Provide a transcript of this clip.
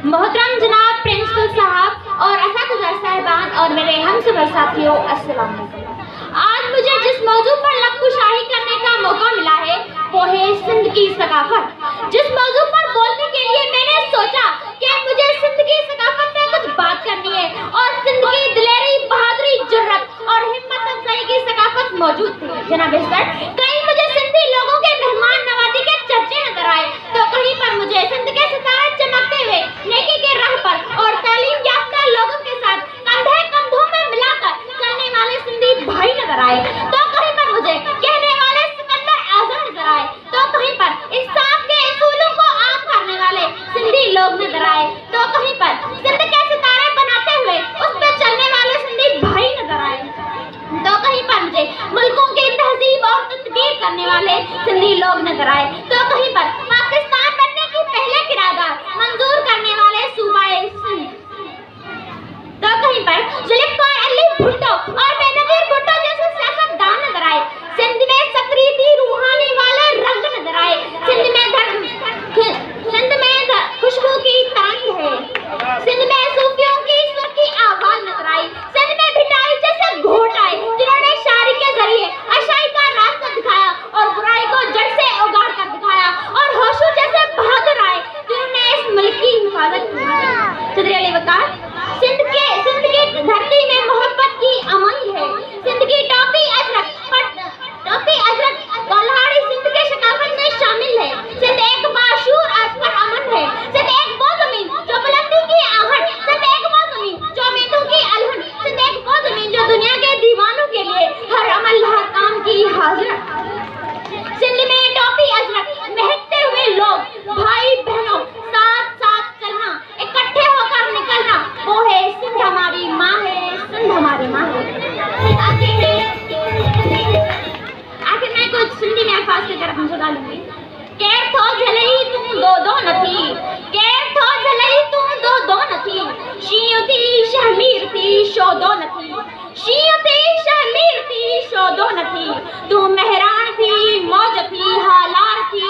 मोहतरम जनाब प्रिंसिपल साहब और असातिज़ा साहिबान और मेरे हमसफ़र साथियों, अस्सलाम वालेकुम। आज मुझे जिस मौजू पर लफ्ज़-ओ-शाही करने का मौका मिला है वो है सिंध की सकाफत। जिस मौजू पर बोलने के लिए मैंने सोचा कि मुझे सिंध की सकाफत पे कुछ बात करनी है और सिंध की दिलेरी, बहादुरी, जुर्रत और हिम्मत अफजाई की सकाफत मौजूद थी। जनाब सर, कहीं मुझे सिंधी लोगों के मेहमान नवाजी के चर्चे नजर आए तो कहीं पर मुझे सिंध के सितारे चमकते हुए नेकी के राह पर और तालीम याफ्ता लोगों के साथ कंधे कंधों में मिलाकर चलने वाले सिंधी भाई नजर आए तो कहीं पर मुझे कहने वाले सिकंदर आजम नजर आए तो कहीं पर इंसाफ के असूलों को आम करने वाले सिंधी लोग नजर आए तो कहीं पर सिंध के सितारे बनाते हुए उस पर चलने वाले सिंधी भाई नजर आए तो कहीं पर मुझे मुल्कों की तहजीब और तदबीर करने वाले सिंधी लोग नजर आए तो कहीं पर पाकिस्तान बनने की पहले किरादार मंजूर करने वाले सूबाए सिंध तो कहीं पर जुल्फ़िकार अली भुट्टो और बेनज़ीर भुट्टो जैसे सियासतदान नजर आए। सिंध में सकरीती रूहानी वाले रंग नजर आए। सिंध में खुशबू की तरंग है। सिंध में सूफियों की सुर की आवाज नजर आई। सिंध में भिटाई जैसे घोट आए जिन्होंने शायरी के जरिए अच्छाई का रास्ता दिखाया और बुराई को जड़ से उगाड़ कर दिखाया और होशू जैसे बहादुर आए जिन्होंने इस मुल्क की हिफाजत की। सदर अली वकार, सिंध की धरती में मोहब्बत की अमन है। सिंध की टोपी अजरक कोल्हाड़ी सिंध के सकाफत में शामिल है। सिंध एक बाशूर पर अमन है। सिंध एक वो जमीन जो बुलंदी की आहट, सिंध एक वो जमीन जो उम्मीदों की अलहन, सिंध एक वो जमीन जो दुनिया के दीवानों के लिए हर अमल हर काम की हाजिर। सिंध में टोपी अजरक महकते हुए लोग, भाई बहनों, साथ साथ चलना, इकट्ठे होकर निकलना, वो है सिंध हमारी माँ है, सिंध हमारी माँ है। आखिर मैं कुछ सिंधी में अल्फाज की तरफ मुझे डालूंगी। केर थो झलई तू दो नथी, केर थो झलई तू दो नथी, शींह थी शहमीर थी शोदो नथी, शींह थी शहमीर थी शोदो नथी, तू मेहरान थी मौज थी हालार थी